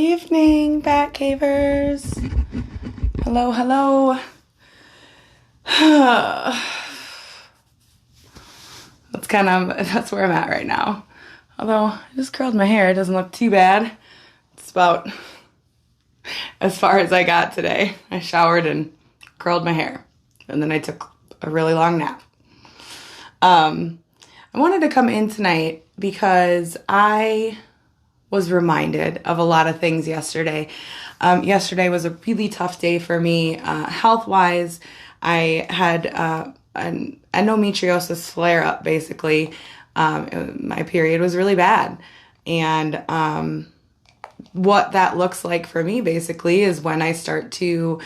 evening, Bat Cavers. Hello, hello. That's where I'm at right now. Although I just curled my hair, it doesn't look too bad. It's about as far as I got today. I showered and curled my hair, and then I took a really long nap. I wanted to come in tonight because I was reminded of a lot of things yesterday. Yesterday was a really tough day for me health-wise. I had an endometriosis flare-up, basically. My period was really bad. And what that looks like for me, basically, is when I start to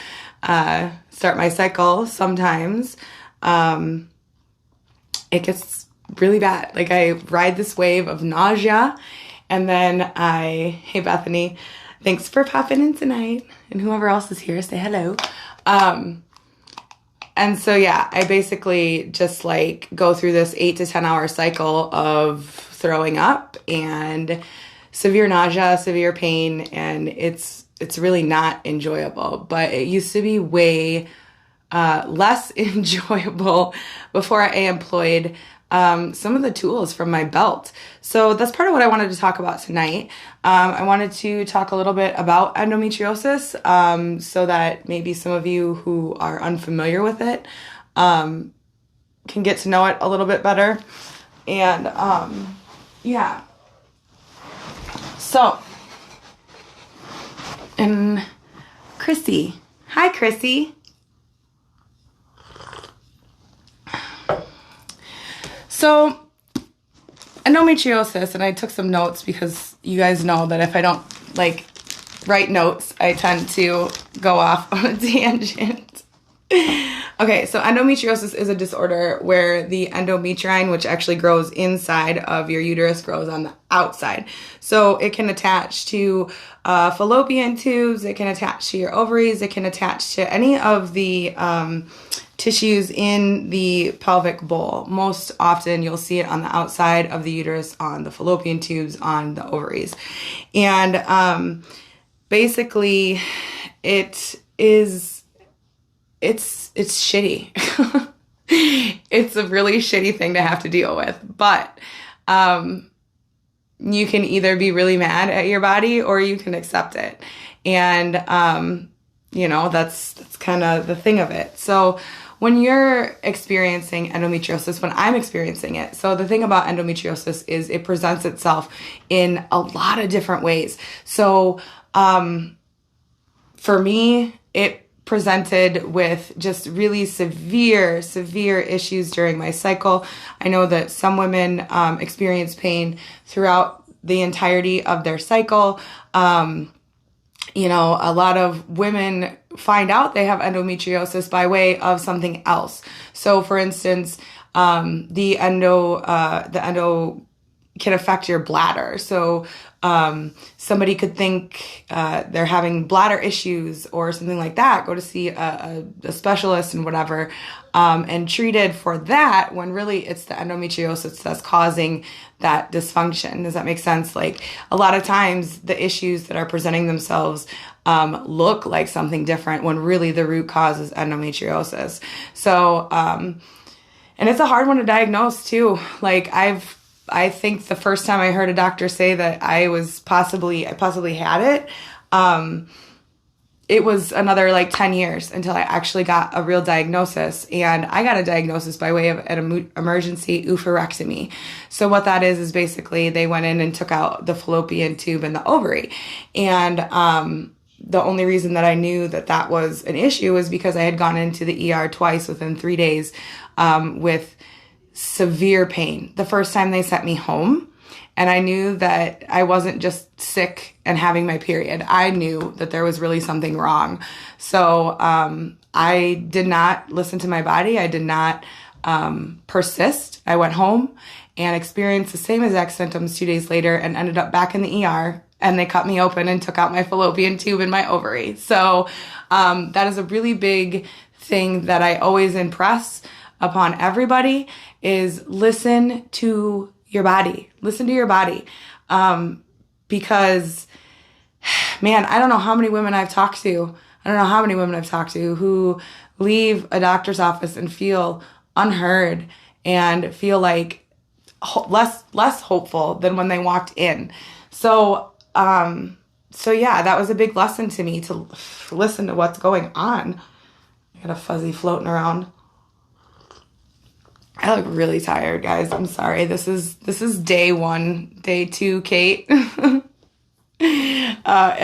start my cycle, sometimes it gets really bad. Like, I ride this wave of nausea, and then hey, Bethany, thanks for popping in tonight. And whoever else is here, say hello. And so, yeah, I basically just like go through this 8 to 10 hour cycle of throwing up and severe nausea, severe pain, and it's really not enjoyable. But it used to be way less enjoyable before I employed some of the tools from my belt. So that's part of what I wanted to talk about tonight. I wanted to talk a little bit about endometriosis so that maybe some of you who are unfamiliar with it can get to know it a little bit better. And yeah. So, and Chrissy. Hi, Chrissy. So, endometriosis, and I took some notes because you guys know that if I don't, like, write notes, I tend to go off on a tangent. Okay, so endometriosis is a disorder where the endometrine, which actually grows inside of your uterus, grows on the outside. So it can attach to fallopian tubes, it can attach to your ovaries, it can attach to any of the tissues in the pelvic bowl. Most often you'll see it on the outside of the uterus, on the fallopian tubes, on the ovaries. And basically it's shitty. It's a really shitty thing to have to deal with. But you can either be really mad at your body or you can accept it. And that's kind of the thing of it. So when you're experiencing endometriosis, when I'm experiencing it, so the thing about endometriosis is it presents itself in a lot of different ways. So for me, it presented with just really severe issues during my cycle. I know that some women experience pain throughout the entirety of their cycle. A lot of women find out they have endometriosis by way of something else. So, for instance, the endo can affect your bladder. So, somebody could think they're having bladder issues or something like that. Go to see a specialist and whatever, and treated for that when really it's the endometriosis that's causing that dysfunction. Does that make sense? Like, a lot of times the issues that are presenting themselves look like something different when really the root cause is endometriosis. So, and it's a hard one to diagnose too. Like, I think the first time I heard a doctor say that I possibly had it, it was another like 10 years until I actually got a real diagnosis. And I got a diagnosis by way of an emergency oophorectomy. So what that is basically they went in and took out the fallopian tube and the ovary. And the only reason that I knew that that was an issue was because I had gone into the ER twice within 3 days with severe pain. The first time they sent me home, and I knew that I wasn't just sick and having my period. I knew that there was really something wrong. So I did not listen to my body. I did not persist. I went home and experienced the same exact symptoms 2 days later and ended up back in the ER, and they cut me open and took out my fallopian tube and my ovary. So that is a really big thing that I always impress upon everybody is listen to your body. Listen to your body. Because man, I don't know how many women I've talked to. I don't know how many women I've talked to who leave a doctor's office and feel unheard and feel like less hopeful than when they walked in. So yeah, that was a big lesson to me, to listen to what's going on. I got a fuzzy floating around. I look really tired, guys. I'm sorry. This is day 1, day 2, Kate. And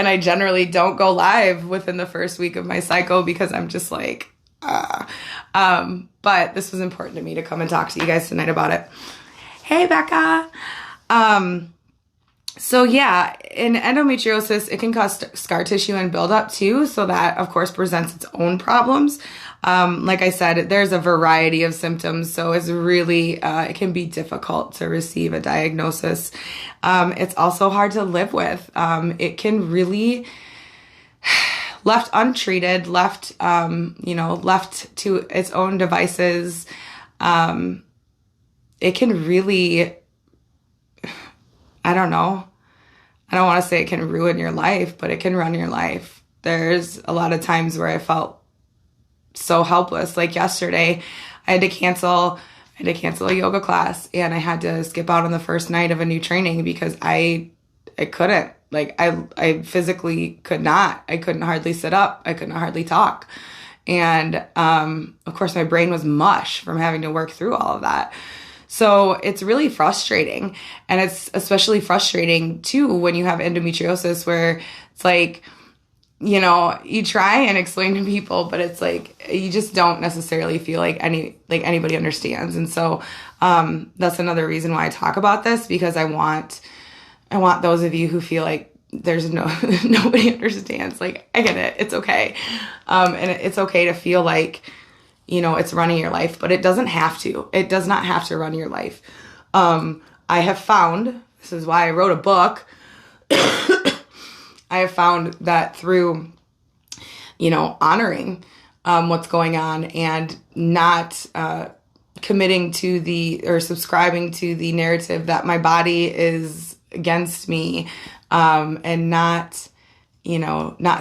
I generally don't go live within the first week of my cycle because I'm just like, but this was important to me to come and talk to you guys tonight about it. Hey, Becca. So yeah, in endometriosis, it can cause scar tissue and buildup too. So that, of course, presents its own problems. Like I said, there's a variety of symptoms. So it's really, it can be difficult to receive a diagnosis. It's also hard to live with. It can really, left untreated, left to its own devices, it can really, I don't know. I don't want to say it can ruin your life, but it can run your life. There's a lot of times where I felt so helpless. Like yesterday, I had to cancel a yoga class, and I had to skip out on the first night of a new training because I couldn't. Like I physically could not. I couldn't hardly sit up. I couldn't hardly talk. And of course, my brain was mush from having to work through all of that. So it's really frustrating. And it's especially frustrating too when you have endometriosis, where it's like, you know, you try and explain to people, but it's like you just don't necessarily feel like anybody understands. And so that's another reason why I talk about this, because I want those of you who feel like there's nobody understands. Like, I get it. It's okay. And it's okay to feel like, you know, it's running your life, but it doesn't have to. It does not have to run your life. I have found, this is why I wrote a book. I have found that through, you know, honoring what's going on and not committing to or subscribing to the narrative that my body is against me, and not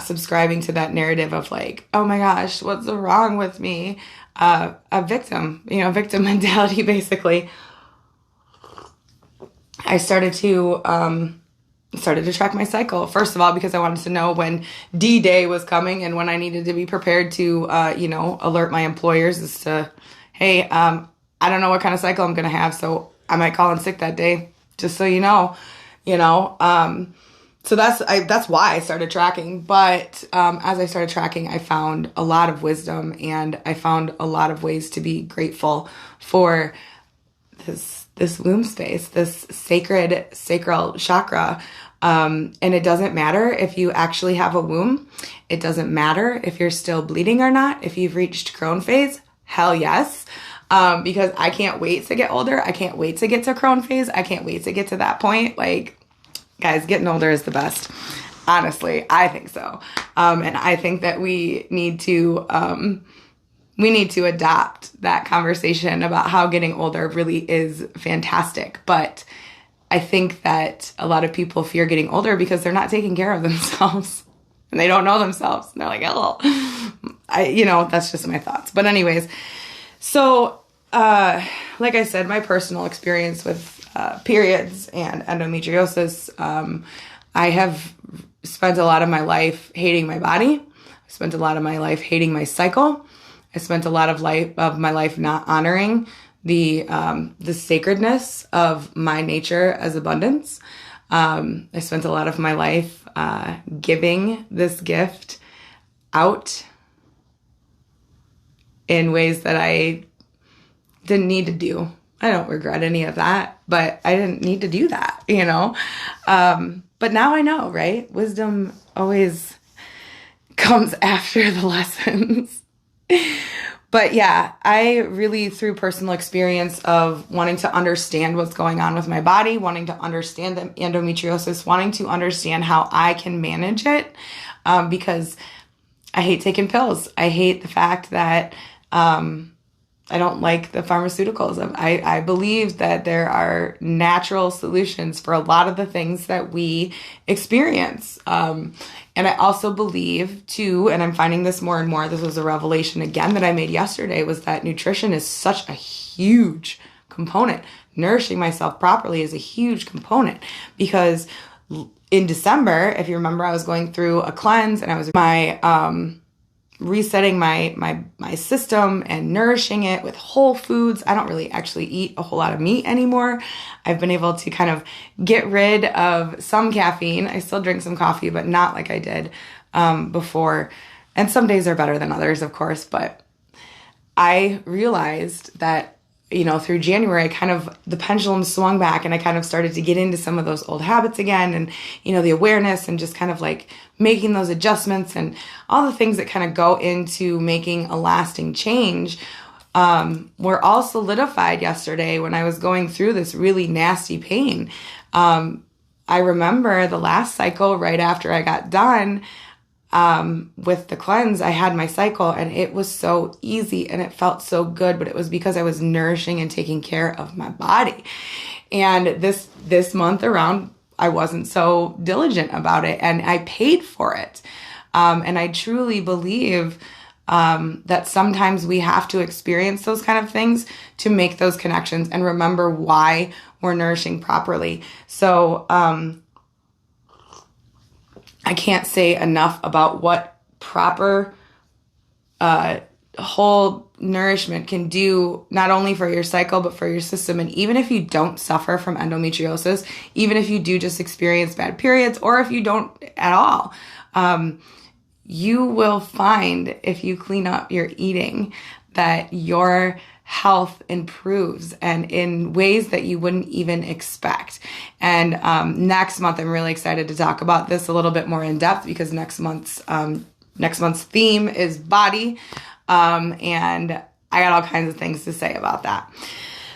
subscribing to that narrative of like, oh my gosh, what's wrong with me? A victim mentality, basically. I started to track my cycle. First of all, because I wanted to know when D-Day was coming and when I needed to be prepared to, alert my employers as to, hey, I don't know what kind of cycle I'm going to have, so I might call in sick that day, just so you know. So that's why I started tracking. But as I started tracking, I found a lot of wisdom, and I found a lot of ways to be grateful for this womb space, this sacral chakra. And it doesn't matter if you actually have a womb. It doesn't matter if you're still bleeding or not. If you've reached crone phase, hell yes. Because I can't wait to get older. I can't wait to get to crone phase. I can't wait to get to that point. Like, guys, getting older is the best. Honestly, I think so. And I think that we need to adopt that conversation about how getting older really is fantastic. But I think that a lot of people fear getting older because they're not taking care of themselves and they don't know themselves. And they're like, oh, that's just my thoughts. But anyways, so like I said, my personal experience with periods and endometriosis, I have spent a lot of my life hating my body. I spent a lot of my life hating my cycle. I spent a lot of my life not honoring the sacredness of my nature as abundance. I spent a lot of my life giving this gift out in ways that I didn't need to do. I don't regret any of that, but I didn't need to do that, But now I know, right? Wisdom always comes after the lessons. But yeah, I really, through personal experience of wanting to understand what's going on with my body, wanting to understand the endometriosis, wanting to understand how I can manage it, because I hate taking pills. I hate the fact that, I don't like the pharmaceuticals. I believe that there are natural solutions for a lot of the things that we experience. And I also believe too, and I'm finding this more and more, this was a revelation again that I made yesterday, was that nutrition is such a huge component. Nourishing myself properly is a huge component, because in December, if you remember, I was going through a cleanse and I was resetting my system and nourishing it with whole foods. I don't really actually eat a whole lot of meat anymore. I've been able to kind of get rid of some caffeine. I still drink some coffee, but not like I did before. And some days are better than others, of course. But I realized that, through January, the pendulum swung back and I kind of started to get into some of those old habits again, and, the awareness and just kind of like making those adjustments and all the things that kind of go into making a lasting change were all solidified yesterday when I was going through this really nasty pain. I remember the last cycle right after I got done with the cleanse, I had my cycle and it was so easy and it felt so good, but it was because I was nourishing and taking care of my body. And this month around, I wasn't so diligent about it and I paid for it. And I truly believe that sometimes we have to experience those kind of things to make those connections and remember why we're nourishing properly. So, I can't say enough about what proper whole nourishment can do, not only for your cycle, but for your system. And even if you don't suffer from endometriosis, even if you do just experience bad periods, or if you don't at all, you will find, if you clean up your eating, that your health improves and in ways that you wouldn't even expect. And next month, I'm really excited to talk about this a little bit more in depth, because next month's theme is body. And I got all kinds of things to say about that.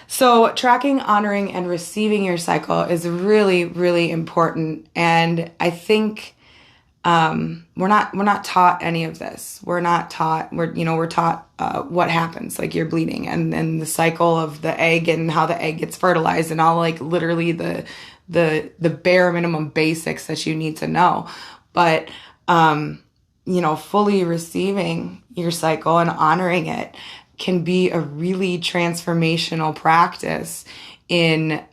So tracking, honoring, and receiving your cycle is really, really important. And I think we're not taught any of this. We're taught what happens, like you're bleeding and then the cycle of the egg and how the egg gets fertilized and all, like literally the bare minimum basics that you need to know. But fully receiving your cycle and honoring it can be a really transformational practice in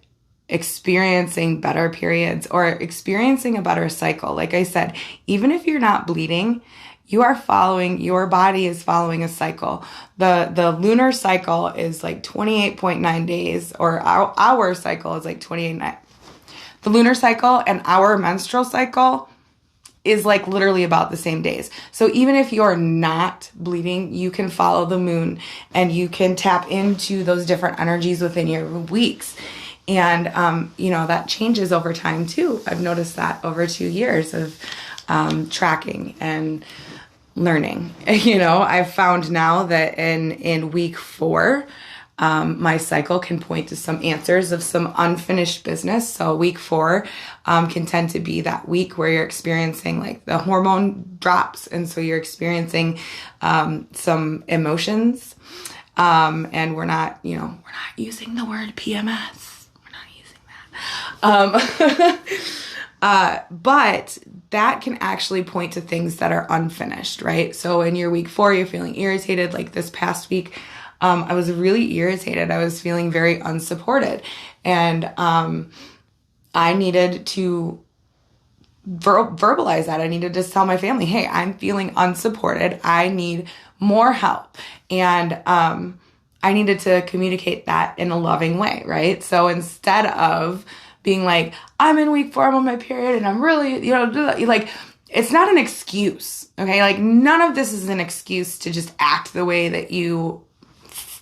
experiencing better periods or experiencing a better cycle. Like I said, even if you're not bleeding, your body is following a cycle. The lunar cycle is like 28.9 days, or our cycle is like 28. The lunar cycle and our menstrual cycle is like literally about the same days. So even if you're not bleeding, you can follow the moon and you can tap into those different energies within your weeks. And, that changes over time too. I've noticed that over 2 years of tracking and learning. I've found now that in week 4, my cycle can point to some answers of some unfinished business. So week 4 can tend to be that week where you're experiencing like the hormone drops. And so you're experiencing some emotions. And we're not using the word PMS. But that can actually point to things that are unfinished, right? So in your week 4, you're feeling irritated. Like this past week, I was really irritated. I was feeling very unsupported. And I needed to verbalize that. I needed to tell my family, hey, I'm feeling unsupported. I need more help. And I needed to communicate that in a loving way, right? So instead of being like, I'm in week 4, I'm on my period, and I'm really, like, it's not an excuse, okay? Like, none of this is an excuse to just act the way that you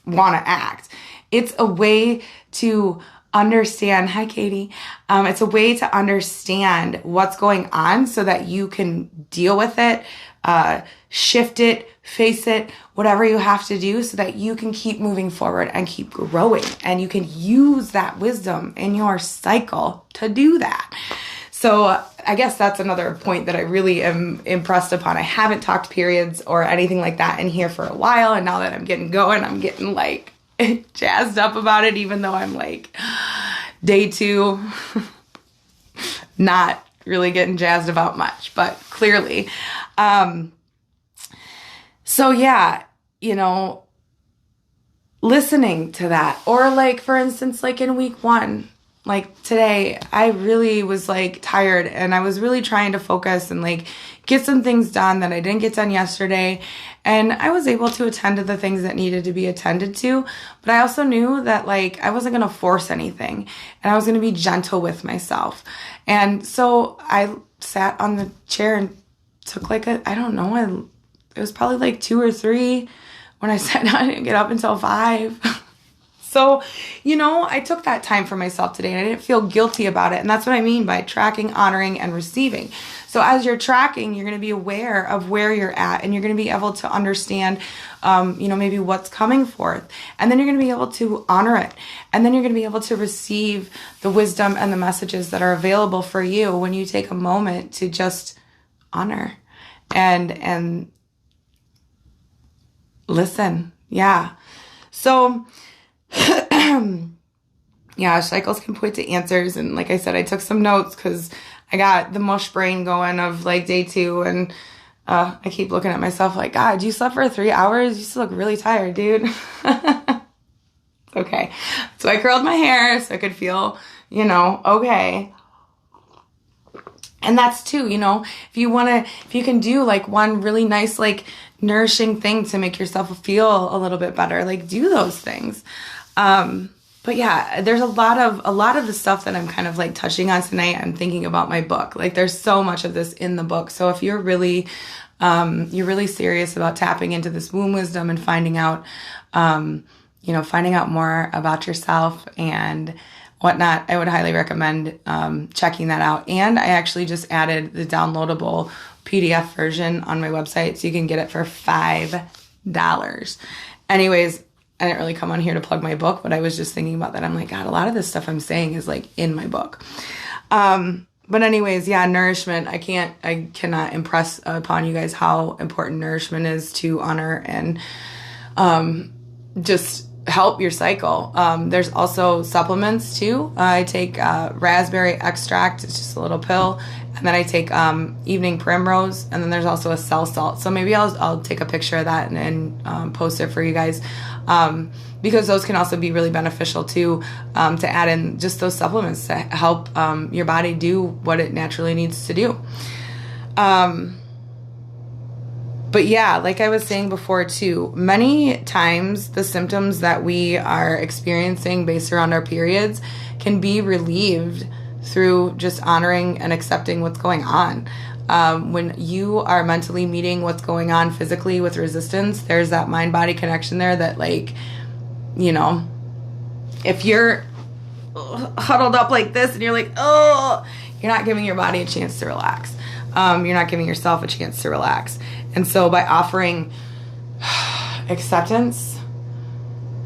want to act. It's a way to understand, hi, Katie. It's a way to understand what's going on so that you can deal with it, shift it, face it, whatever you have to do so that you can keep moving forward and keep growing. And you can use that wisdom in your cycle to do that. So I guess that's another point that I really am impressed upon. I haven't talked periods or anything like that in here for a while. And now that I'm getting going, I'm getting like jazzed up about it, even though I'm like day 2, not really getting jazzed about much, but clearly. So yeah, listening to that, or like, for instance, like in week 1, like today, I really was like tired and I was really trying to focus and like get some things done that I didn't get done yesterday. And I was able to attend to the things that needed to be attended to. But I also knew that like I wasn't going to force anything and I was going to be gentle with myself. And so I sat on the chair and took like it was probably like 2 or 3 when I sat down. I didn't get up until 5. So, I took that time for myself today and I didn't feel guilty about it. And that's what I mean by tracking, honoring, and receiving. So as you're tracking, you're going to be aware of where you're at and you're going to be able to understand, maybe what's coming forth. And then you're going to be able to honor it. And then you're going to be able to receive the wisdom and the messages that are available for you when you take a moment to just honor and listen. Yeah. So, yeah, cycles can point to answers. And like I said, I took some notes because I got the mush brain going of like day 2. And I keep looking at myself like, God, you slept for 3 hours? You still look really tired, dude. Okay. So I curled my hair so I could feel, okay. And that's too, if you can do like one really nice, like nourishing thing to make yourself feel a little bit better, like do those things. But yeah, there's a lot of the stuff that I'm kind of like touching on tonight. I'm thinking about my book. Like there's so much of this in the book. So if you're really serious about tapping into this womb wisdom and finding out more about yourself and whatnot, I would highly recommend checking that out. And I actually just added the downloadable PDF version on my website, so you can get it for $5. Anyways, I didn't really come on here to plug my book, but I was just thinking about that. I'm like, God, a lot of this stuff I'm saying is like in my book. But anyways, yeah, nourishment. I cannot impress upon you guys how important nourishment is to honor and just help your cycle. There's also supplements too. I take raspberry extract. It's just a little pill. And then I take evening primrose. And then there's also a cell salt. So maybe I'll take a picture of that and post it for you guys. Because those can also be really beneficial too, to add in just those supplements to help your body do what it naturally needs to do. But yeah, like I was saying before too, many times the symptoms that we are experiencing based around our periods can be relieved through just honoring and accepting what's going on. When you are mentally meeting what's going on physically with resistance, there's that mind-body connection there that like, if you're huddled up like this and you're like, oh, you're not giving your body a chance to relax. You're not giving yourself a chance to relax. And so by offering acceptance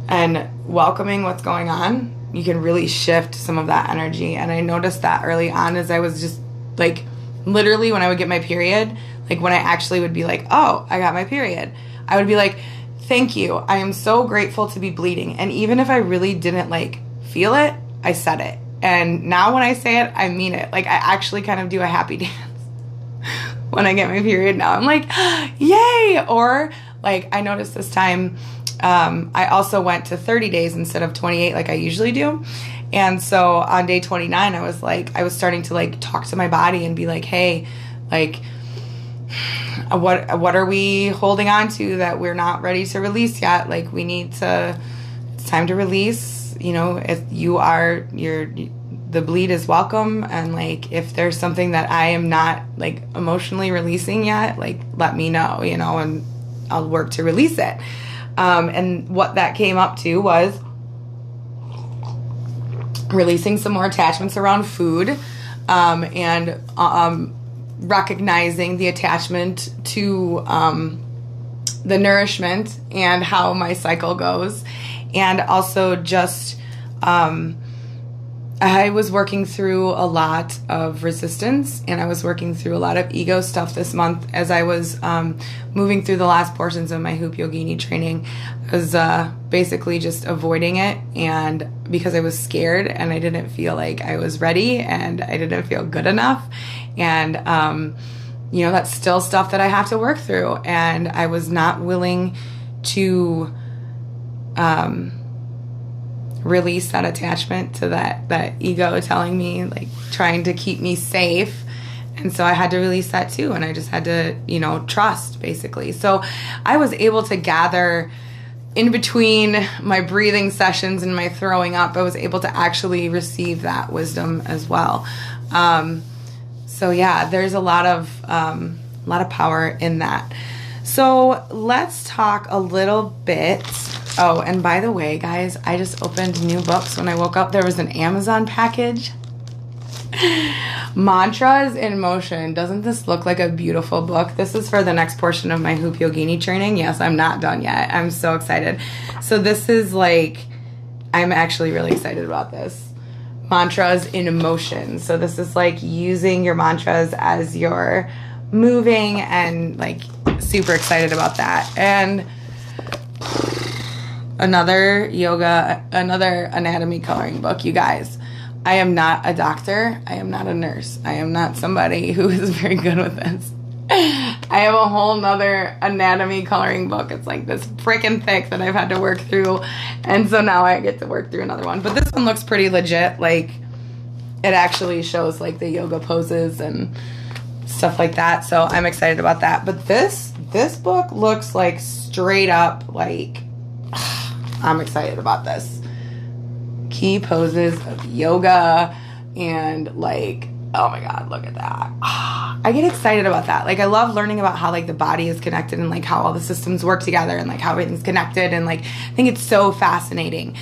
and welcoming what's going on, you can really shift some of that energy. And I noticed that early on as I was just like, literally when I would get my period, like when I actually would be like, oh, I got my period, I would be like, thank you. I am so grateful to be bleeding. And even if I really didn't like feel it, I said it. And now when I say it, I mean it. Like I actually kind of do a happy dance when I get my period now. I'm like, yay. Or like I noticed this time, I also went to 30 days instead of 28 like I usually do. And so on day 29, I was starting to like talk to my body and be like, hey, like, what are we holding on to that we're not ready to release yet? Like it's time to release, if the bleed is welcome. And like, if there's something that I am not like emotionally releasing yet, like let me know, and I'll work to release it. And what that came up to was releasing some more attachments around food, and recognizing the attachment to the nourishment and how my cycle goes, and also just I was working through a lot of resistance, and I was working through a lot of ego stuff this month as I was moving through the last portions of my Hoop Yogini training. I was basically just avoiding it, and because I was scared and I didn't feel like I was ready and I didn't feel good enough. And, that's still stuff that I have to work through. And I was not willing to release that attachment to that ego telling me, like, trying to keep me safe. And so I had to release that too. And I just had to, trust, basically. So I was able to gather in between my breathing sessions and my throwing up. I was able to actually receive that wisdom as well. So yeah, there's a lot of power in that. So let's talk a little bit. Oh, and by the way, guys, I just opened new books. When I woke up, there was an Amazon package. Mantras in Motion. Doesn't this look like a beautiful book? This is for the next portion of my Hoop Yogini training. Yes, I'm not done yet. I'm so excited. So this is I'm actually really excited about this. Mantras in Motion. So this is using your mantras as you're moving, and super excited about that. And another anatomy coloring book, you guys. I am not a doctor. I am not a nurse. I am not somebody who is very good with this. I have a whole nother anatomy coloring book. It's this freaking thick that I've had to work through. And so now I get to work through another one. But this one looks pretty legit. It actually shows the yoga poses and stuff like that. So I'm excited about that. But this book looks straight up I'm excited about this. Key poses of yoga and oh my God, look at that. I get excited about that. I love learning about how the body is connected and how all the systems work together and how everything's connected. And I think it's so fascinating.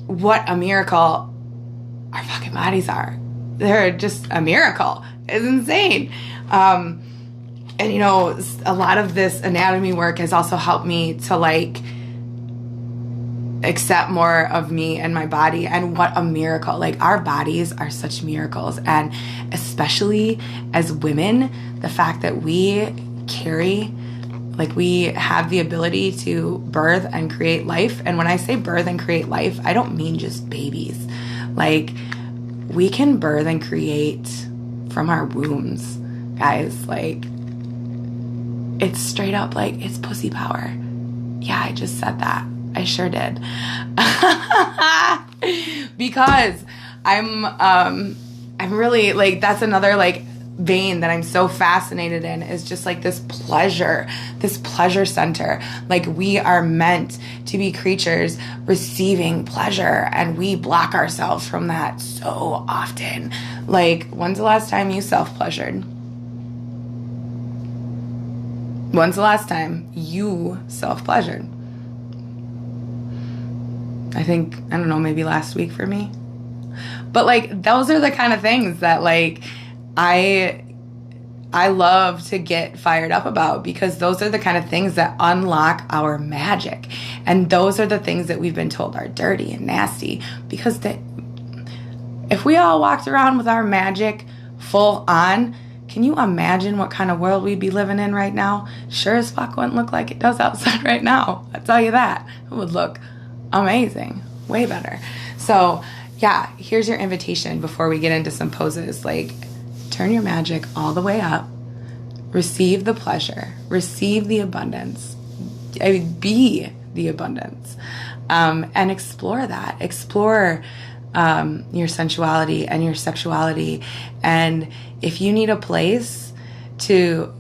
What a miracle our fucking bodies are. They're just a miracle. It's insane. And a lot of this anatomy work has also helped me to accept more of me and my body, and what a miracle. Our bodies are such miracles, and especially as women, the fact that we carry, we have the ability to birth and create life. And when I say birth and create life, I don't mean just babies. We can birth and create from our wombs, guys. It's straight up it's pussy power. Yeah, I just said that. I sure did. Because I'm really that's another vein that I'm so fascinated in, is just this pleasure center. We are meant to be creatures receiving pleasure, and we block ourselves from that so often. When's the last time you self-pleasured? When's the last time you self-pleasured? I think, I don't know, maybe last week for me. But those are the kind of things that I love to get fired up about, because those are the kind of things that unlock our magic. And those are the things that we've been told are dirty and nasty, because if we all walked around with our magic full on, can you imagine what kind of world we'd be living in right now? Sure as fuck wouldn't look like it does outside right now. I'll tell you that. It would look amazing. Way better. So yeah, here's your invitation before we get into some poses. Turn your magic all the way up. Receive the pleasure. Receive the abundance. Be the abundance. And explore that. Explore your sensuality and your sexuality. And if you need a place to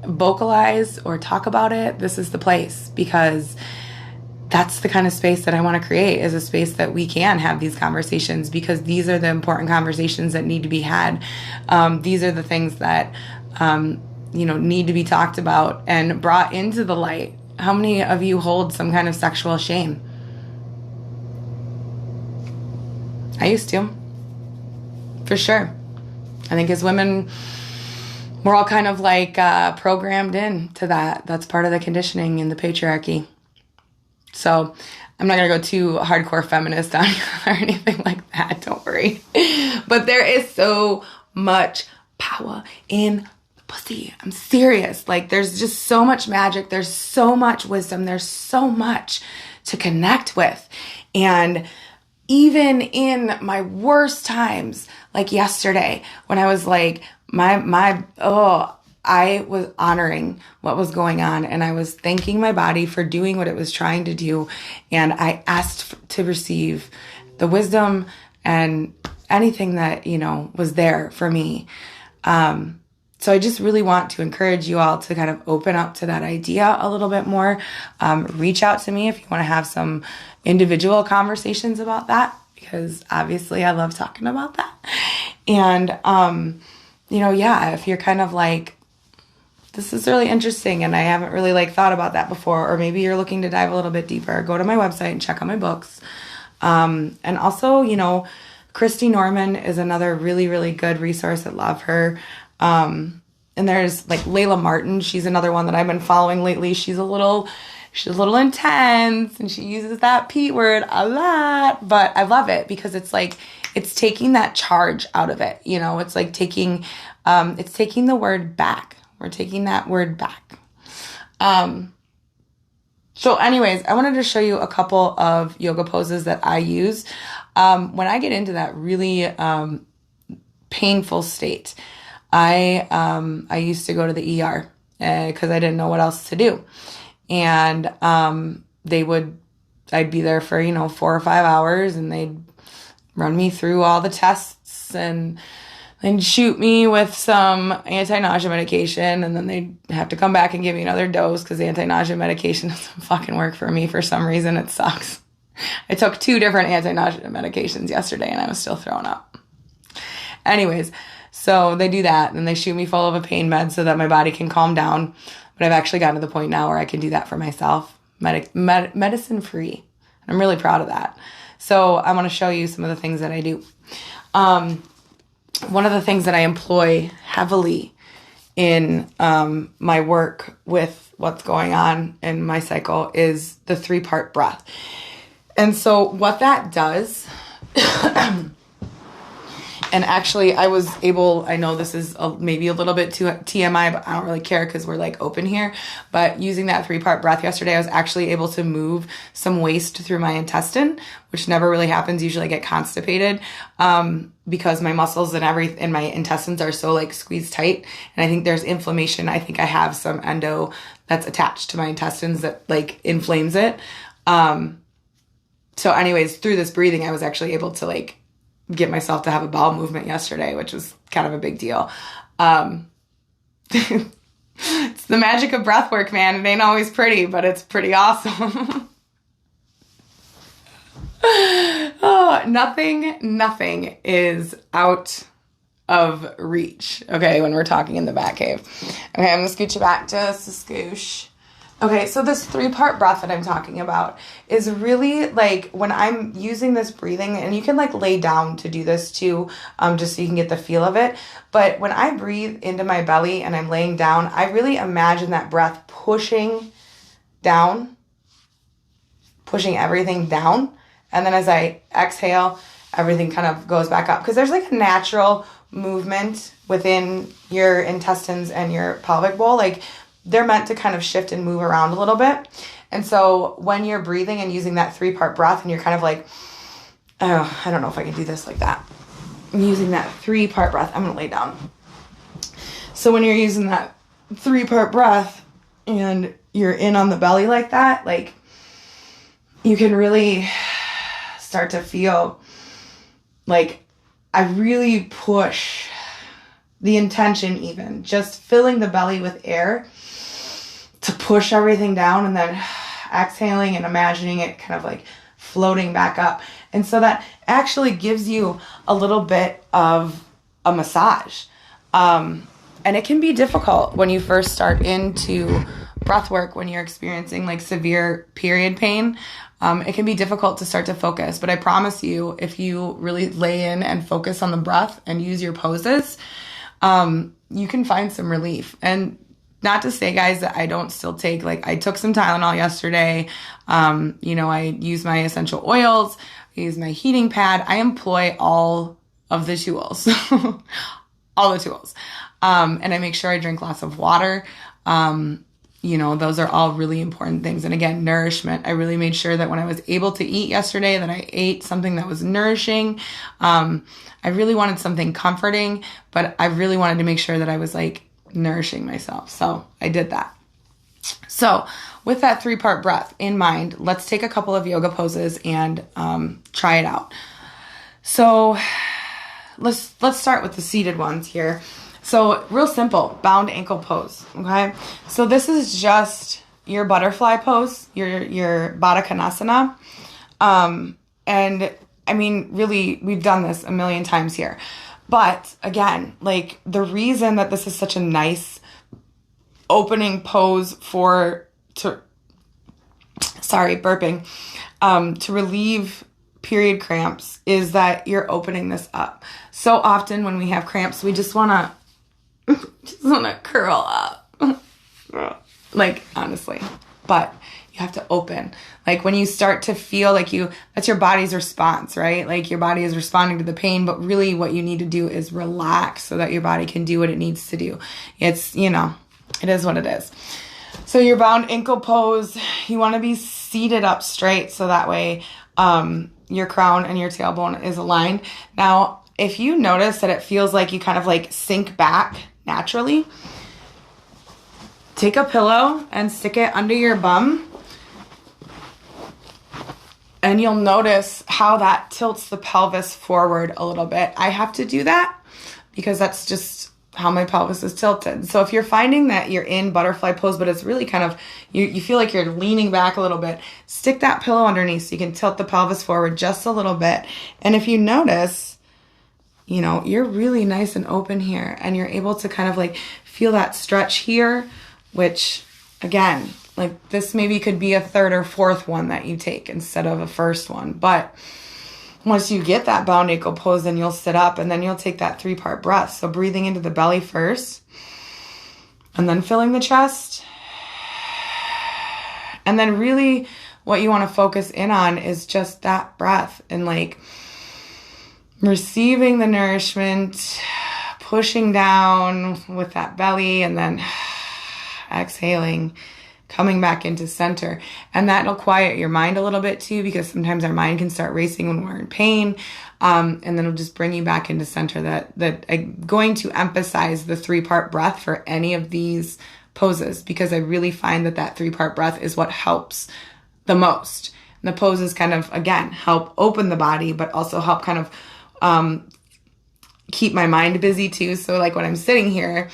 vocalize or talk about it, this is the place, because that's the kind of space that I want to create, is a space that we can have these conversations, because these are the important conversations that need to be had. These are the things that, need to be talked about and brought into the light. How many of you hold some kind of sexual shame? I used to, for sure. I think as women, we're all kind of programmed in to that. That's part of the conditioning in the patriarchy. So I'm not going to go too hardcore feminist on you or anything like that. Don't worry. But there is so much power in the pussy. I'm serious. Like, there's just so much magic. There's so much wisdom. There's so much to connect with. And even in my worst times, like yesterday, when I was like, I was honoring what was going on, and I was thanking my body for doing what it was trying to do. And I asked to receive the wisdom and anything that, was there for me. So I just really want to encourage you all to kind of open up to that idea a little bit more. Reach out to me if you want to have some individual conversations about that, because obviously I love talking about that. And, if you're kind of like, this is really interesting and I haven't really thought about that before, or maybe you're looking to dive a little bit deeper, go to my website and check out my books. And also, Christy Norman is another really, really good resource. I love her. And there's Layla Martin. She's another one that I've been following lately. She's a little intense and she uses that P word a lot, but I love it because it's taking that charge out of it. It's like taking the word back. We're taking that word back. So anyways, I wanted to show you a couple of yoga poses that I use when I get into that really painful state. I used to go to the ER because I didn't know what else to do. And I'd be there for, 4 or 5 hours, and they'd run me through all the tests and then shoot me with some anti-nausea medication, and then they'd have to come back and give me another dose because the anti-nausea medication doesn't fucking work for me for some reason. It sucks. I took 2 different anti-nausea medications yesterday and I was still throwing up. Anyways, so they do that and they shoot me full of a pain med so that my body can calm down. But I've actually gotten to the point now where I can do that for myself, medicine free. I'm really proud of that. So I want to show you some of the things that I do. One of the things that I employ heavily in my work with what's going on in my cycle is the 3-part breath. And so what that does, and actually I know this is maybe a little bit too TMI, but I don't really care because we're open here. But using that 3-part breath yesterday, I was actually able to move some waste through my intestine, which never really happens. Usually I get constipated because my muscles and my intestines are so squeezed tight. And I think there's inflammation. I think I have some endo that's attached to my intestines that inflames it. So anyways, through this breathing, I was actually able to get myself to have a bowel movement yesterday, which was kind of a big deal. It's the magic of breathwork, man. It ain't always pretty, but it's pretty awesome. Nothing is out of reach, okay, when we're talking in the back cave. Okay, I'm going to scoot you back just a scoosh. Okay, so this 3-part breath that I'm talking about is really when I'm using this breathing, and you can lay down to do this too, just so you can get the feel of it. But when I breathe into my belly and I'm laying down, I really imagine that breath pushing down, pushing everything down. And then as I exhale, everything kind of goes back up. Because there's a natural movement within your intestines and your pelvic bowl. They're meant to kind of shift and move around a little bit. And so when you're breathing and using that 3-part breath and you're kind of oh, I don't know if I can do this like that. I'm using that 3-part breath. I'm going to lay down. So when you're using that 3-part breath and you're in on the belly like that, you can really start to feel I really push the intention, even just filling the belly with air to push everything down, and then exhaling and imagining it kind of floating back up. And so that actually gives you a little bit of a massage. And it can be difficult when you first start into breath work, when you're experiencing severe period pain. It can be difficult to start to focus, but I promise you, if you really lay in and focus on the breath and use your poses, you can find some relief. And not to say, guys, that I don't still take, like, I took some Tylenol yesterday. I use my essential oils. I use my heating pad. I employ all of the tools, all the tools. And I make sure I drink lots of water. Those are all really important things. And again, nourishment. I really made sure that when I was able to eat yesterday, that I ate something that was nourishing. I really wanted something comforting, but I really wanted to make sure that I was like nourishing myself. So I did that. So with that 3-part breath in mind, let's take a couple of yoga poses and try it out. So let's start with the seated ones here. So real simple, bound ankle pose, okay? So this is just your butterfly pose, your Baddha Konasana. And I mean, really, we've done this a million times here. But again, like the reason that this is such a nice opening pose to relieve period cramps is that you're opening this up. So often when we have cramps, we just want to curl up. Like, honestly. But you have to open. Like when you start to feel like that's your body's response, right? Like your body is responding to the pain, but really what you need to do is relax so that your body can do what it needs to do. It's, it is what it is. So your bound ankle pose, you want to be seated up straight so that way your crown and your tailbone is aligned. Now, if you notice that it feels like you kind of like sink back naturally, take a pillow and stick it under your bum. And you'll notice how that tilts the pelvis forward a little bit. I have to do that because that's just how my pelvis is tilted. So if you're finding that you're in butterfly pose, but it's really kind of, you feel like you're leaning back a little bit, stick that pillow underneath so you can tilt the pelvis forward just a little bit. And if you notice, you're really nice and open here and you're able to kind of like feel that stretch here, which again, like this maybe could be a 3rd or 4th one that you take instead of a 1st one. But once you get that bound ankle pose, then you'll sit up and then you'll take that 3-part breath. So breathing into the belly first and then filling the chest. And then really what you want to focus in on is just that breath and like receiving the nourishment, pushing down with that belly and then exhaling, coming back into center. And that'll quiet your mind a little bit too, because sometimes our mind can start racing when we're in pain. And then it'll just bring you back into center. That I'm going to emphasize the 3-part breath for any of these poses, because I really find that 3-part breath is what helps the most. And the poses kind of, again, help open the body, but also help kind of keep my mind busy too. So like when I'm sitting here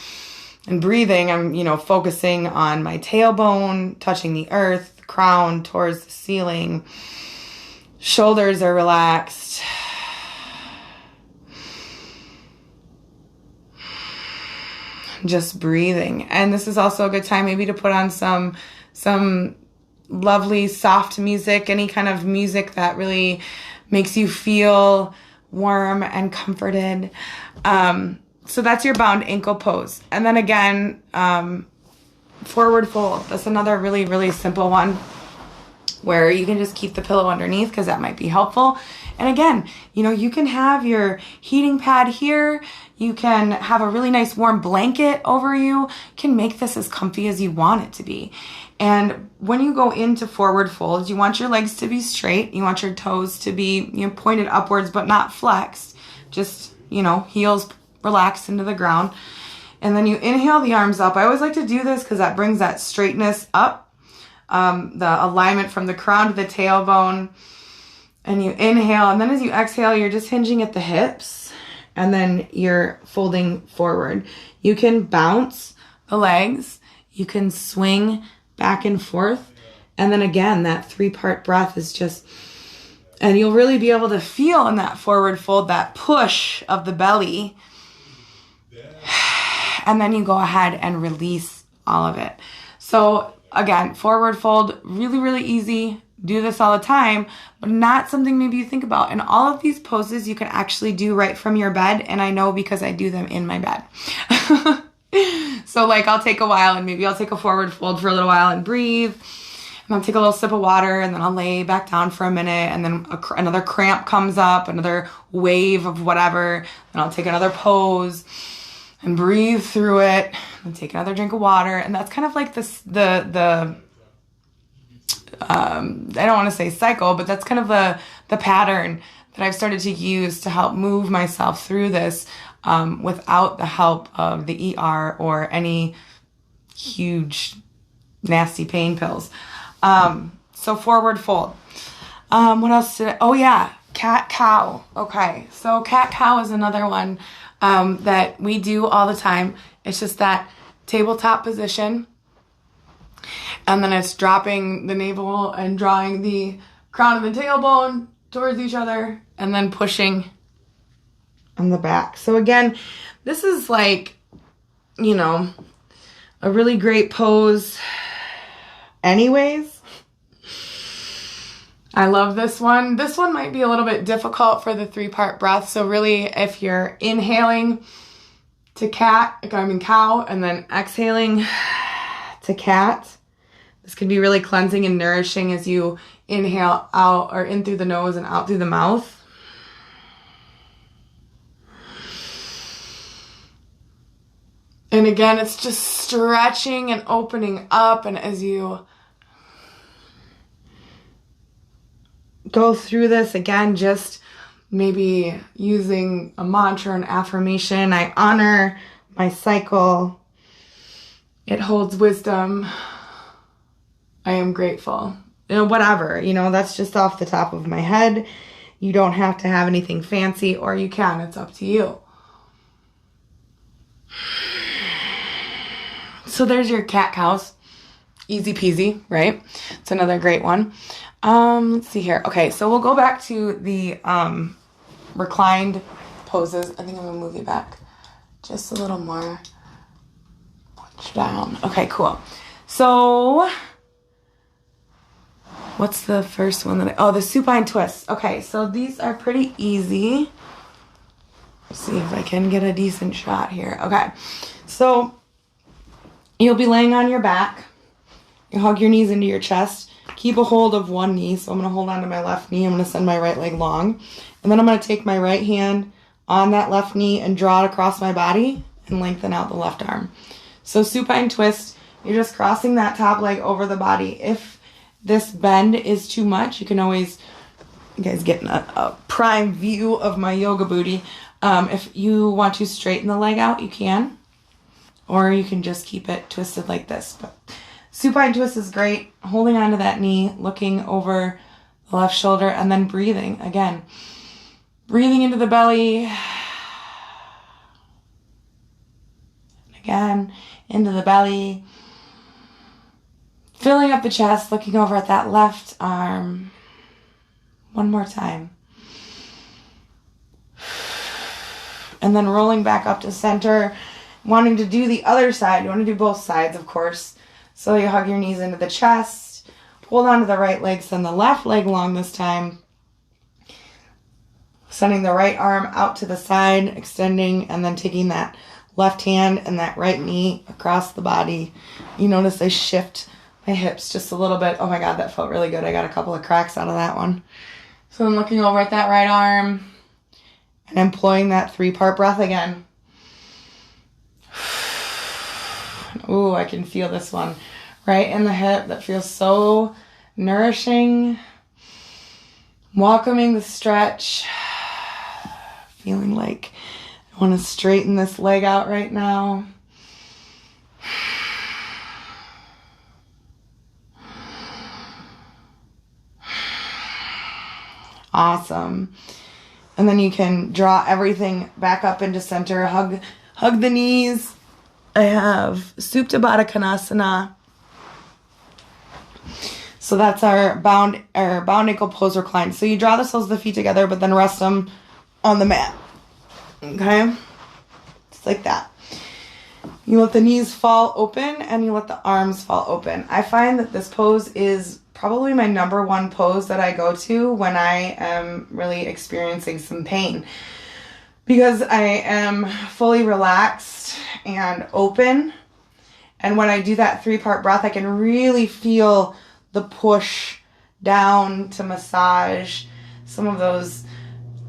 and breathing, I'm, focusing on my tailbone, touching the earth, crown towards the ceiling. Shoulders are relaxed. Just breathing. And this is also a good time maybe to put on some lovely soft music, any kind of music that really makes you feel warm and comforted. So that's your bound ankle pose. And then again, forward fold. That's another really, really simple one where you can just keep the pillow underneath because that might be helpful. And again, you can have your heating pad here. You can have a really nice warm blanket over you. You can make this as comfy as you want it to be. And when you go into forward fold, you want your legs to be straight. You want your toes to be pointed upwards but not flexed. Just, heels relaxed into the ground. And then you inhale the arms up. I always like to do this because that brings that straightness up, the alignment from the crown to the tailbone. And you inhale, and then as you exhale, you're just hinging at the hips, and then you're folding forward. You can bounce the legs. You can swing back and forth. And then again, that 3-part breath is just, and you'll really be able to feel in that forward fold, that push of the belly. And then you go ahead and release all of it. So again, forward fold, really, really easy. Do this all the time, but not something maybe you think about. And all of these poses you can actually do right from your bed. And I know because I do them in my bed. So like I'll take a while and maybe I'll take a forward fold for a little while and breathe. And I'll take a little sip of water and then I'll lay back down for a minute and then another cramp comes up, another wave of whatever. And I'll take another pose and breathe through it and take another drink of water. And that's kind of like I don't want to say cycle, but that's kind of the pattern that I've started to use to help move myself through this without the help of the ER or any huge nasty pain pills. So forward fold. What else oh yeah, cat cow. Okay. So cat cow is another one, that we do all the time. It's just that tabletop position. And then it's dropping the navel and drawing the crown of the tailbone towards each other and then pushing on the back. So again, this is like, you know, a really great pose anyways. I love this one. This one might be a little bit difficult for the 3-part breath. So really, if you're inhaling to cow, and then exhaling to cat, this can be really cleansing and nourishing as you inhale out or in through the nose and out through the mouth. And again, it's just stretching and opening up. And as you go through this, again, just maybe using a mantra and affirmation. I honor my cycle. It holds wisdom. I am grateful. You know, whatever, you know, that's just off the top of my head. You don't have to have anything fancy, or you can. It's up to you. So there's your cat cows. Easy peasy, right? It's another great one. Let's see here. Okay, so we'll go back to the reclined poses. I think I'm gonna move you back just a little more. Push down. Okay, cool. So what's the first one the supine twist. Okay, so these are pretty easy. Let's see if I can get a decent shot here. Okay, so you'll be laying on your back. You hug your knees into your chest. Keep a hold of one knee. So I'm going to hold on to my left knee. I'm going to send my right leg long. And then I'm going to take my right hand on that left knee and draw it across my body and lengthen out the left arm. So supine twist, you're just crossing that top leg over the body. If this bend is too much, you can always, you guys getting a prime view of my yoga booty. If you want to straighten the leg out, you can. Or you can just keep it twisted like this. But supine twist is great. Holding onto that knee, looking over the left shoulder, and then breathing. Again, breathing into the belly. And again, into the belly. Filling up the chest, looking over at that left arm. One more time. And then rolling back up to center. Wanting to do the other side. You want to do both sides, of course. So you hug your knees into the chest. Hold on to the right leg. Send the left leg long this time. Sending the right arm out to the side. Extending. And then taking that left hand and that right knee across the body. You notice I shift my hips just a little bit. Oh my God, that felt really good. I got a couple of cracks out of that one. So I'm looking over at that right arm. And employing that 3-part breath again. Ooh, I can feel this one right in the hip. That feels so nourishing. Welcoming the stretch. Feeling like I want to straighten this leg out right now. Awesome. And then you can draw everything back up into center. Hug the knees. I have Supta Baddha Konasana. So that's our bound ankle pose recline. So you draw the soles of the feet together, but then rest them on the mat. Okay? Just like that. You let the knees fall open and you let the arms fall open. I find that this pose is probably my number one pose that I go to when I am really experiencing some pain. because I am fully relaxed and open. And when I do that 3-part breath, I can really feel the push down to massage some of those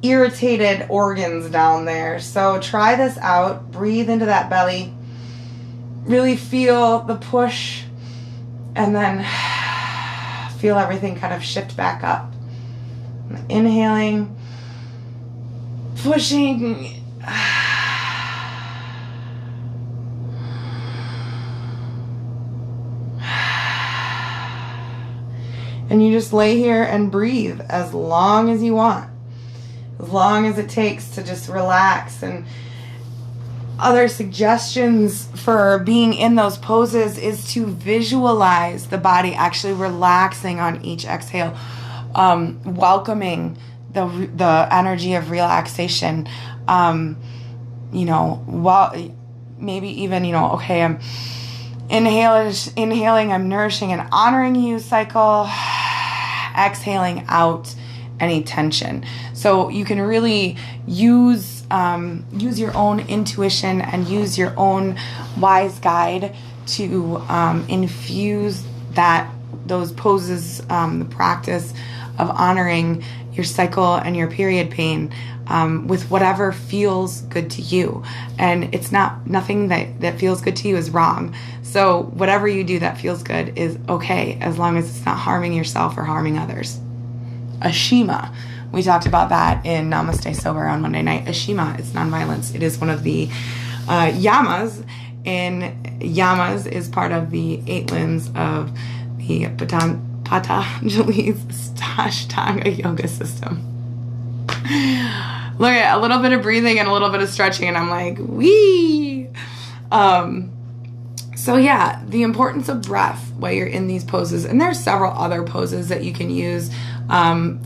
irritated organs down there. So try this out. Breathe into that belly. Really feel the push, and then feel everything kind of shift back up. Inhaling, pushing. And you just lay here and breathe as long as you want. As long as it takes to just relax. And other suggestions for being in those poses is to visualize the body actually relaxing on each exhale, welcoming the energy of relaxation. While maybe even, okay, I'm inhaling, I'm nourishing and honoring you cycle, exhaling out any tension. So you can really use your own intuition and use your own wise guide to infuse those poses, the practice of honoring your cycle and your period pain with whatever feels good to you. And it's nothing that feels good to you is wrong. So whatever you do that feels good is okay, as long as it's not harming yourself or harming others. Ashima. We talked about that in Namaste Sober on Monday night. Ashima, it's nonviolence. It is one of the yamas, and yamas is part of the 8 limbs of the Patanjali's Ashtanga yoga system. Look at a little bit of breathing and a little bit of stretching, and I'm like, wee! So yeah, the importance of breath while you're in these poses. And there's several other poses that you can use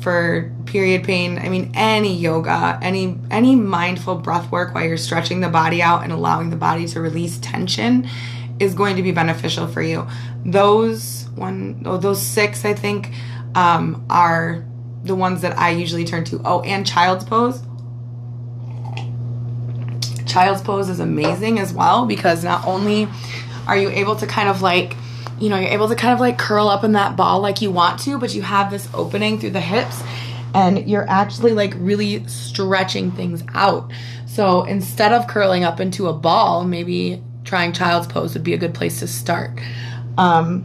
for period pain. I mean, any yoga, any mindful breath work while you're stretching the body out and allowing the body to release tension is going to be beneficial for you. Those 6, I think, are the ones that I usually turn to. Oh, and child's pose. Child's pose is amazing as well, because not only are you able to kind of you're able to kind of curl up in that ball like you want to, but you have this opening through the hips, and you're actually really stretching things out. So instead of curling up into a ball, maybe trying child's pose would be a good place to start. And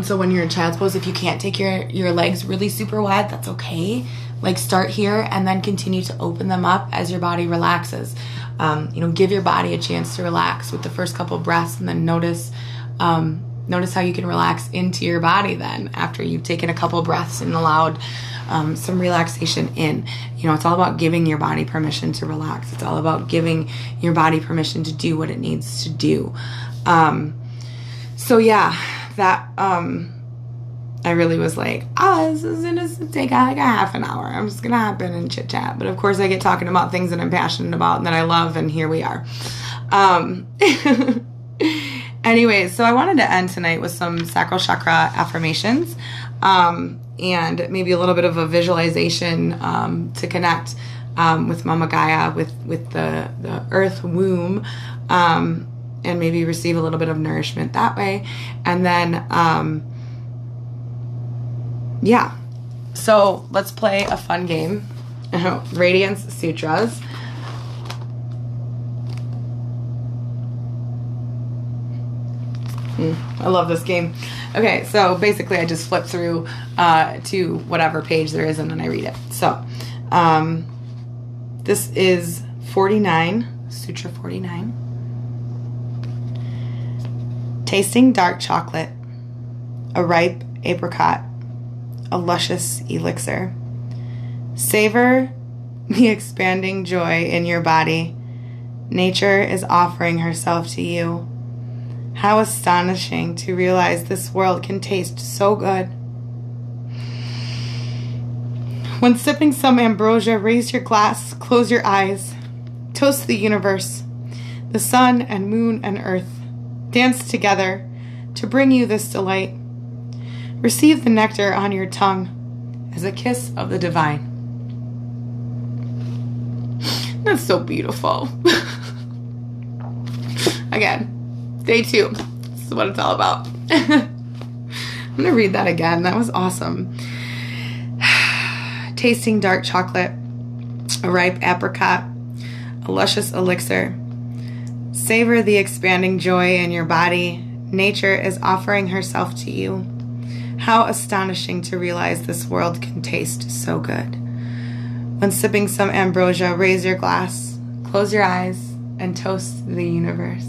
so when you're in child's pose, if you can't take your legs really super wide, that's okay. Start here and then continue to open them up as your body relaxes. Give your body a chance to relax with the first couple of breaths, and then notice how you can relax into your body then after you've taken a couple of breaths and allowed some relaxation in. It's all about giving your body permission to relax. It's all about giving your body permission to do what it needs to do. So yeah, that I really was like, this is going to take a half an hour. I'm just going to hop in and chit chat. But of course I get talking about things that I'm passionate about and that I love, and here we are. Anyways, so I wanted to end tonight with some sacral chakra affirmations, and maybe a little bit of a visualization to connect with Mama Gaia, with the earth womb, and maybe receive a little bit of nourishment that way. And then yeah, so let's play a fun game. Radiance Sutras. I love this game. Okay, so basically I just flip through to whatever page there is, and then I read it. So this is 49, Sutra 49. Tasting dark chocolate, a ripe apricot, a luscious elixir. Savor the expanding joy in your body. Nature is offering herself to you. How astonishing to realize this world can taste so good. When sipping some ambrosia, raise your glass, close your eyes. Toast the universe, the sun and moon and earth. Dance together to bring you this delight. Receive the nectar on your tongue as a kiss of the divine. That's so beautiful. Again, day 2. This is what it's all about. I'm going to read that again. That was awesome. Tasting dark chocolate, a ripe apricot, a luscious elixir. Savor the expanding joy in your body. Nature is offering herself to you. How astonishing to realize this world can taste so good. When sipping some ambrosia, raise your glass, close your eyes, and toast the universe.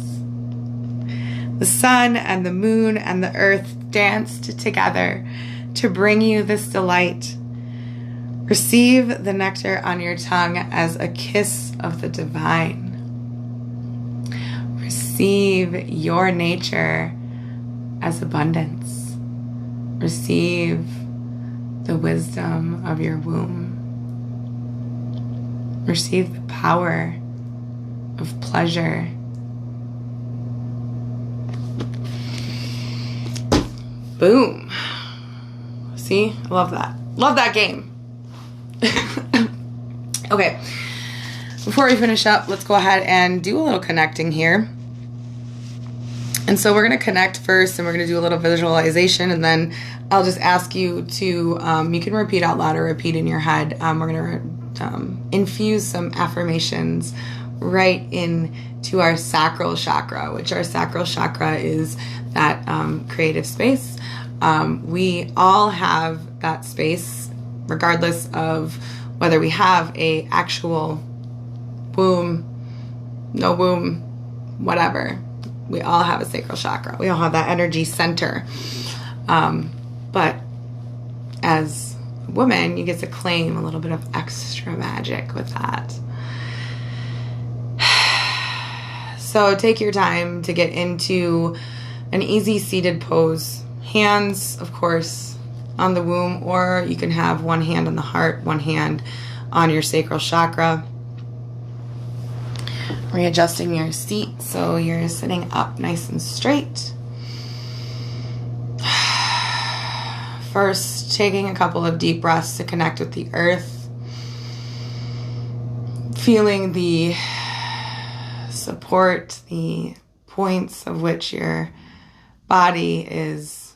The sun and the moon and the earth danced together to bring you this delight. Receive the nectar on your tongue as a kiss of the divine. Receive your nature as abundance. Receive the wisdom of your womb. Receive the power of pleasure. Boom. See? I love that. Love that game. Okay. Before we finish up, let's go ahead and do a little connecting here. And so we're going to connect first, and we're going to do a little visualization, and then I'll just ask you to, you can repeat out loud or repeat in your head. We're going to infuse some affirmations right into our sacral chakra, which our sacral chakra is that creative space. We all have that space, regardless of whether we have a actual womb, no womb, whatever. We all have a sacral chakra. We all have that energy center. But as a woman, you get to claim a little bit of extra magic with that. So take your time to get into an easy seated pose. Hands, of course, on the womb, or you can have one hand on the heart, one hand on your sacral chakra. Readjusting your seat so you're sitting up nice and straight. First, taking a couple of deep breaths to connect with the earth. Feeling the support, the points of which your body is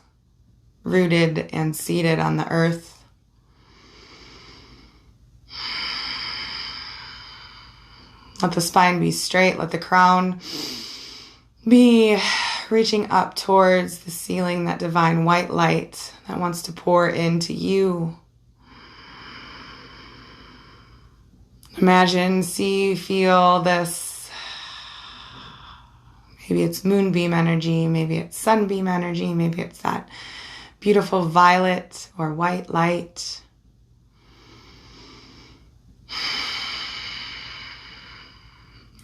rooted and seated on the earth. Let the spine be straight. Let the crown be reaching up towards the ceiling, that divine white light that wants to pour into you. Imagine, see, feel this. Maybe it's moonbeam energy, maybe it's sunbeam energy, maybe it's that beautiful violet or white light.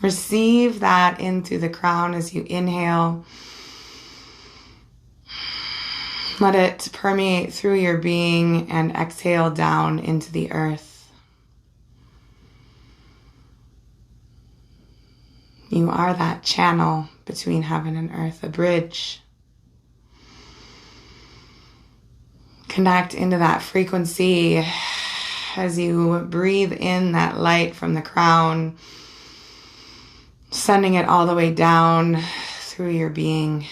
Receive that in through the crown as you inhale. Let it permeate through your being and exhale down into the earth. You are that channel between heaven and earth, a bridge. Connect into that frequency as you breathe in that light from the crown, sending it all the way down through your being.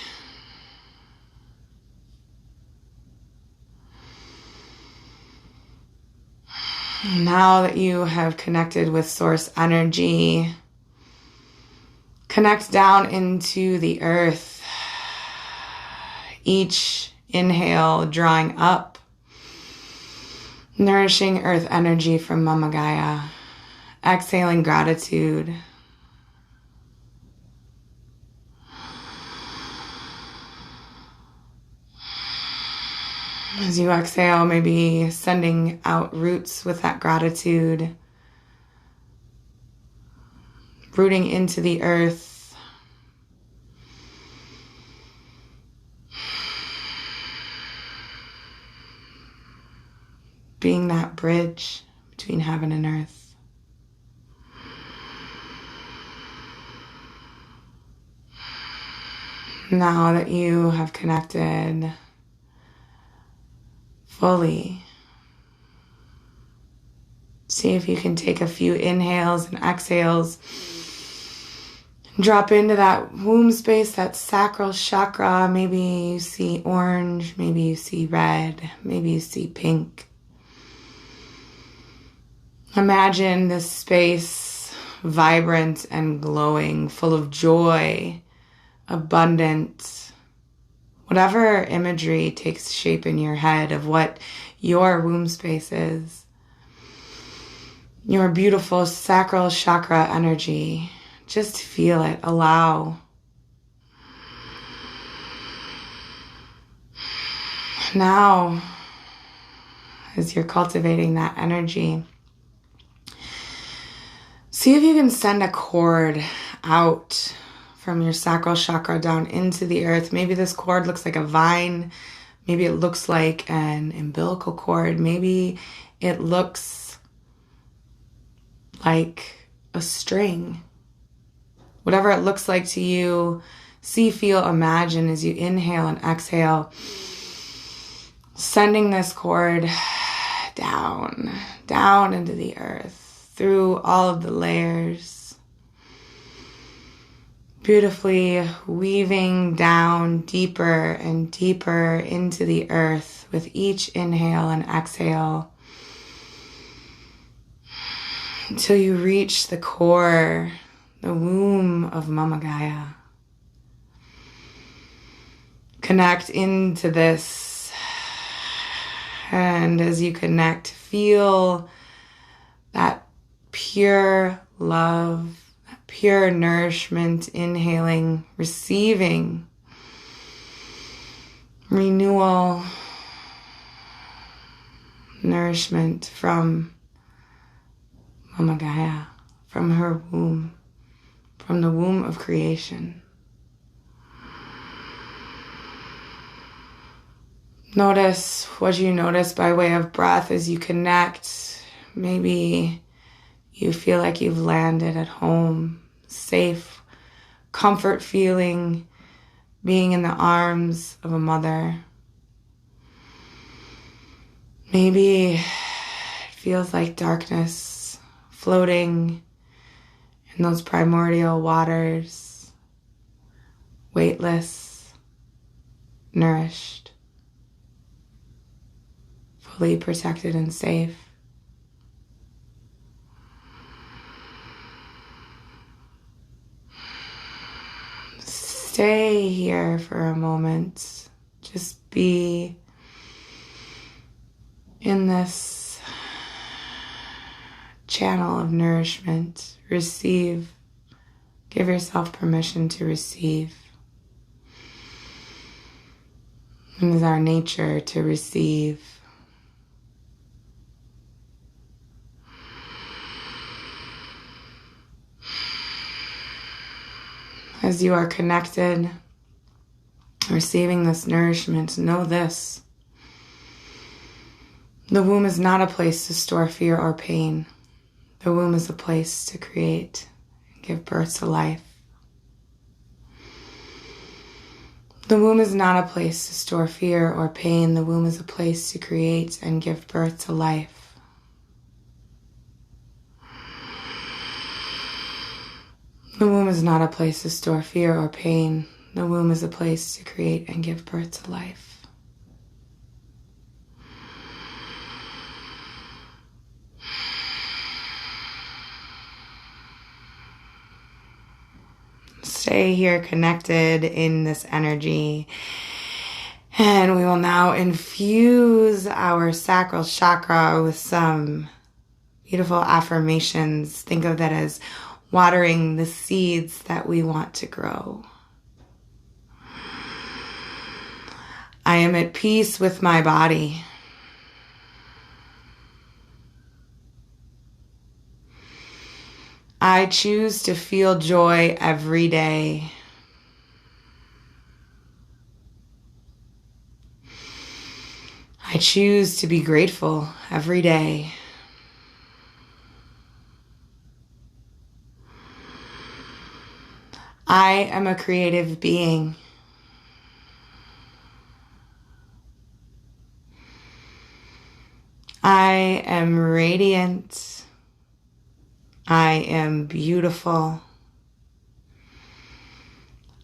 Now that you have connected with source energy, connect down into the earth. Each inhale drawing up, nourishing earth energy from Mama Gaia. Exhaling gratitude. As you exhale, maybe sending out roots with that gratitude, rooting into the earth, being that bridge between heaven and earth. Now that you have connected See if you can take a few inhales and exhales. Drop into that womb space, that sacral chakra. Maybe you see orange, maybe you see red, maybe you see pink. Imagine this space vibrant and glowing, full of joy, abundant. Whatever imagery takes shape in your head of what your womb space is. Your beautiful sacral chakra energy. Just feel it. Allow. Now, as you're cultivating that energy, see if you can send a cord out from your sacral chakra down into the earth. Maybe this cord looks like a vine. Maybe it looks like an umbilical cord. Maybe it looks like a string. Whatever it looks like to you, see, feel, imagine as you inhale and exhale, sending this cord down into the earth, through all of the layers, beautifully weaving down deeper and deeper into the earth with each inhale and exhale, until you reach the core, the womb of Mama Gaia. Connect into this, and as you connect, feel that pure love, that pure nourishment, inhaling, receiving renewal, nourishment from Mama Gaia, from her womb. From the womb of creation. Notice what you notice by way of breath as you connect. Maybe you feel like you've landed at home, safe, comfort feeling, being in the arms of a mother. Maybe it feels like darkness, floating in those primordial waters, weightless, nourished, fully protected and safe. Stay here for a moment. Just be in this channel of nourishment. Receive. Give yourself permission to receive. It is our nature to receive. As you are connected, receiving this nourishment, know this. The womb is not a place to store fear or pain. The womb is a place to create and give birth to life. The womb is not a place to store fear or pain. The womb is a place to create and give birth to life. The womb is not a place to store fear or pain. The womb is a place to create and give birth to life. Stay here connected in this energy. And we will now infuse our sacral chakra with some beautiful affirmations. Think of that as watering the seeds that we want to grow. I am at peace with my body. I choose to feel joy every day. I choose to be grateful every day. I am a creative being. I am radiant, I am beautiful.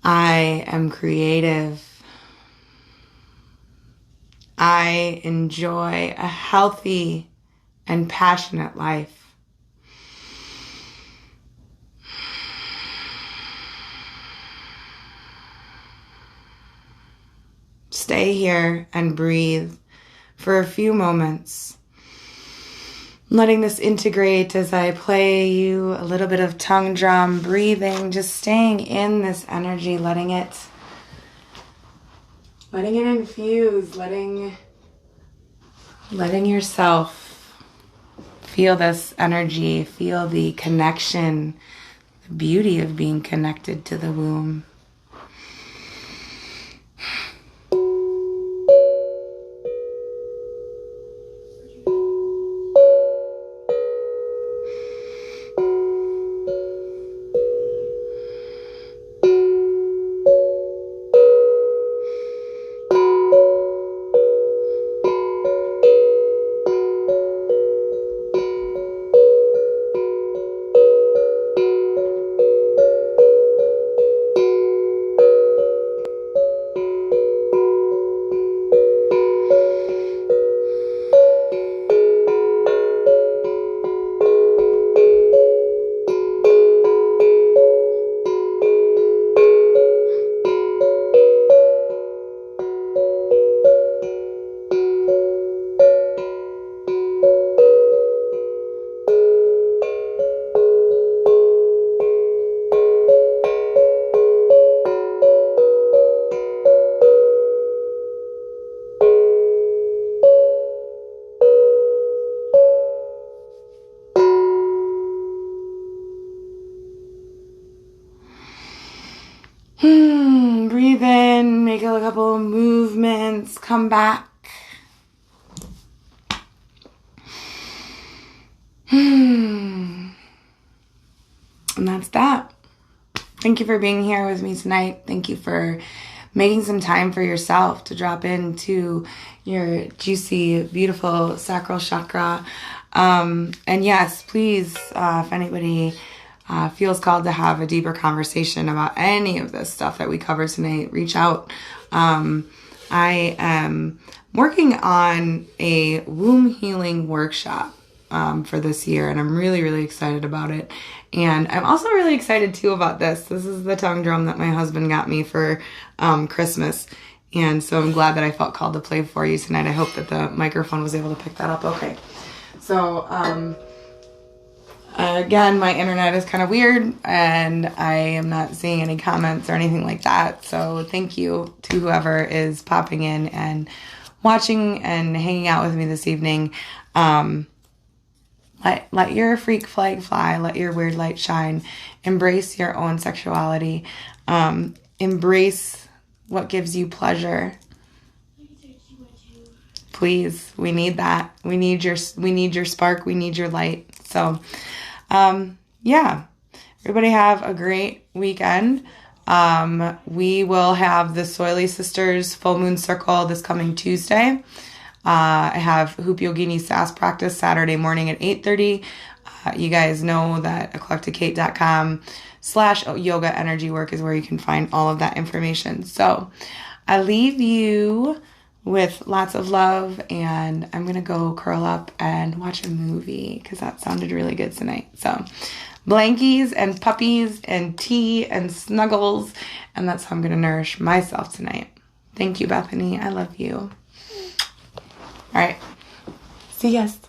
I am creative. I enjoy a healthy and passionate life. Stay here and breathe for a few moments, letting this integrate as I play you a little bit of tongue drum breathing, just staying in this energy, letting it infuse, letting yourself feel this energy, feel the connection, the beauty of being connected to the womb. Breathe in, make a couple of movements, come back. And that's that. Thank you for being here with me tonight. Thank you for making some time for yourself to drop into your juicy, beautiful sacral chakra. And yes, please, if anybody feels called to have a deeper conversation about any of this stuff that we cover tonight, reach out. I am working on a womb healing workshop for this year, and I'm really, really excited about it. And I'm also really excited too about this. This is the tongue drum that my husband got me for Christmas. And so I'm glad that I felt called to play for you tonight. I hope that the microphone was able to pick that up okay. So, again, my internet is kind of weird and I am not seeing any comments or anything like that. So thank you to whoever is popping in and watching and hanging out with me this evening. Let your freak flag fly. Let your weird light shine. Embrace your own sexuality. Embrace what gives you pleasure. Please, we need that. We need your spark. We need your light. So, yeah, everybody have a great weekend. We will have the Soily Sisters Full Moon Circle this coming Tuesday. I have Hoop Yogini Sass practice Saturday morning at 8:30. You guys know that eclecticate.com/yoga energy work is where you can find all of that information. So I leave you with lots of love, and I'm going to go curl up and watch a movie because that sounded really good tonight. So blankies and puppies and tea and snuggles, and that's how I'm going to nourish myself tonight. Thank you, Bethany. I love you. All right. See you guys.